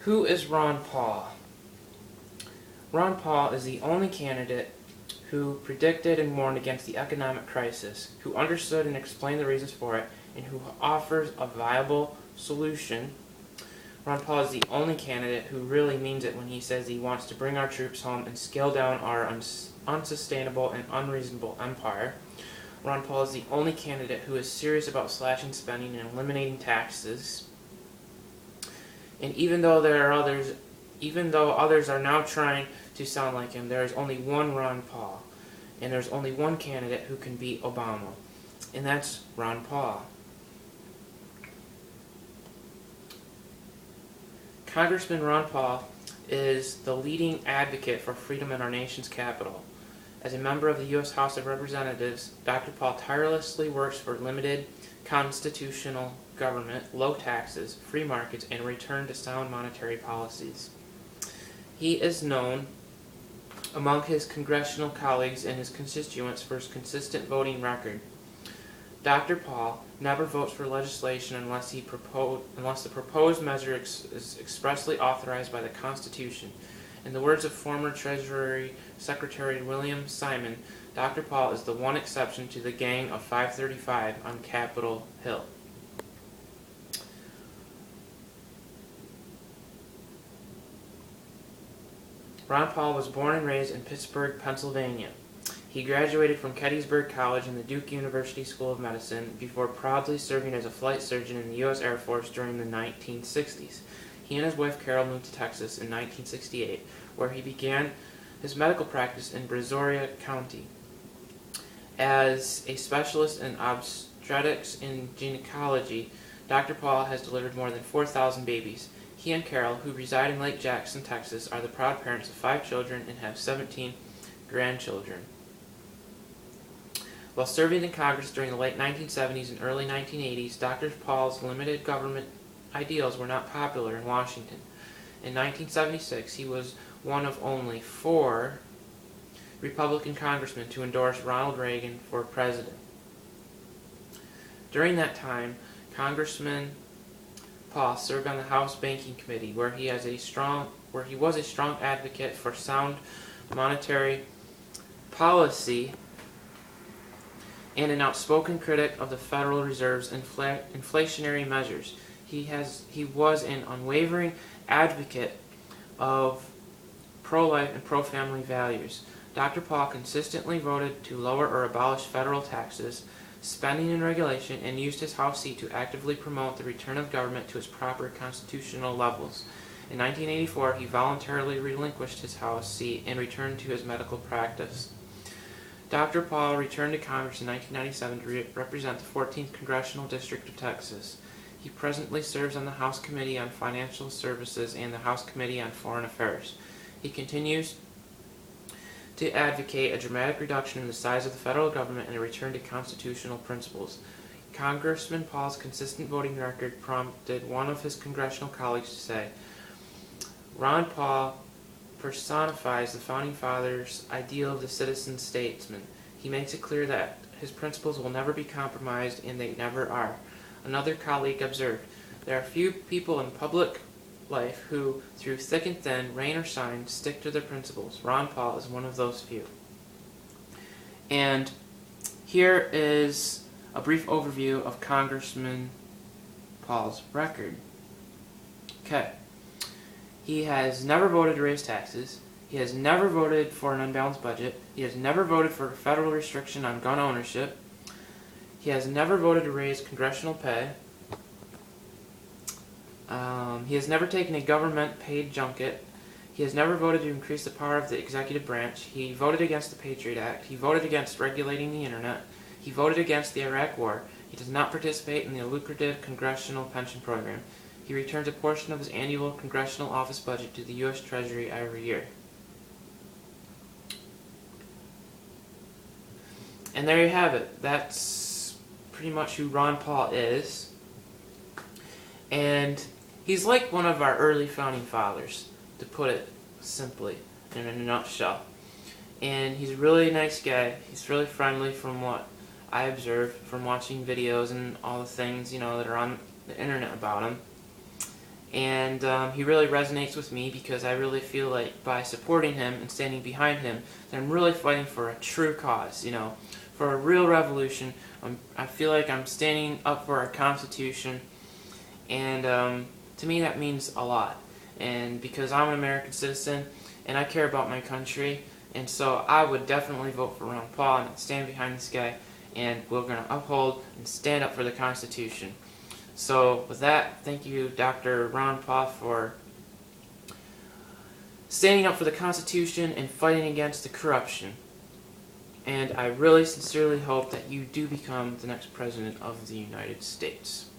Who is Ron Paul? Ron Paul is the only candidate who predicted and warned against the economic crisis, who understood and explained the reasons for it, and who offers a viable solution. Ron Paul is the only candidate who really means it when he says he wants to bring our troops home and scale down our unsustainable and unreasonable empire. Ron Paul is the only candidate who is serious about slashing spending and eliminating taxes. And even though others are now trying to sound like him, there is only one Ron Paul, and there's only one candidate who can beat Obama, and that's Ron Paul. Congressman Ron Paul is the leading advocate for freedom in our nation's capital. As a member of the U.S. House of Representatives, Dr. Paul tirelessly works for limited constitutional government, low taxes, free markets, and a return to sound monetary policies. He is known among his congressional colleagues and his constituents for his consistent voting record. Dr. Paul never votes for legislation unless the proposed measure is expressly authorized by the Constitution. In the words of former Treasury Secretary William Simon, Dr. Paul is the one exception to the Gang of 535 on Capitol Hill. Ron Paul was born and raised in Pittsburgh, Pennsylvania. He graduated from Gettysburg College and the Duke University School of Medicine before proudly serving as a flight surgeon in the U.S. Air Force during the 1960s. He and his wife Carol moved to Texas in 1968, where he began his medical practice in Brazoria County. As a specialist in obstetrics and gynecology, Dr. Paul has delivered more than 4,000 babies. He and Carol, who reside in Lake Jackson, Texas, are the proud parents of 5 children and have 17 grandchildren. While serving in Congress during the late 1970s and early 1980s, Dr. Paul's limited government ideals were not popular in Washington. In 1976, he was one of only 4 Republican congressmen to endorse Ronald Reagan for president. During that time, Congressman Paul served on the House Banking Committee, where he was a strong advocate for sound monetary policy and an outspoken critic of the Federal Reserve's inflationary measures. He was an unwavering advocate of pro-life and pro-family values. Dr. Paul consistently voted to lower or abolish federal taxes, spending and regulation, and used his House seat to actively promote the return of government to its proper constitutional levels. In 1984, he voluntarily relinquished his House seat and returned to his medical practice. Dr. Paul returned to Congress in 1997 to represent the 14th Congressional District of Texas. He presently serves on the House Committee on Financial Services and the House Committee on Foreign Affairs. He continues to advocate a dramatic reduction in the size of the federal government and a return to constitutional principles. Congressman Paul's consistent voting record prompted one of his congressional colleagues to say, "Ron Paul personifies the Founding Fathers' ideal of the citizen statesman. He makes it clear that his principles will never be compromised, and they never are." Another colleague observed, "There are few people in public life who, through thick and thin, rain or shine, stick to their principles. Ron Paul is one of those few." And here is a brief overview of Congressman Paul's record. Okay. He has never voted to raise taxes. He has never voted for an unbalanced budget. He has never voted for a federal restriction on gun ownership. He has never voted to raise congressional pay. He has never taken a government-paid junket. He has never voted to increase the power of the executive branch. He voted against the Patriot Act. He voted against regulating the internet. He voted against the Iraq War. He does not participate in the lucrative congressional pension program. He returns a portion of his annual congressional office budget to the U.S. Treasury every year. And there you have it. That's pretty much who Ron Paul is. And he's like one of our early founding fathers, to put it simply, in a nutshell. And he's a really nice guy. He's really friendly from what I observed from watching videos and all the things, that are on the internet about him. And he really resonates with me because I really feel like by supporting him and standing behind him, that I'm really fighting for a true cause, for a real revolution. I feel like I'm standing up for our Constitution, and to me that means a lot. And because I'm an American citizen and I care about my country, and so I would definitely vote for Ron Paul and stand behind this guy, and we're going to uphold and stand up for the Constitution. So with that, thank you, Dr. Ron Paul, for standing up for the Constitution and fighting against the corruption. And I really sincerely hope that you do become the next President of the United States.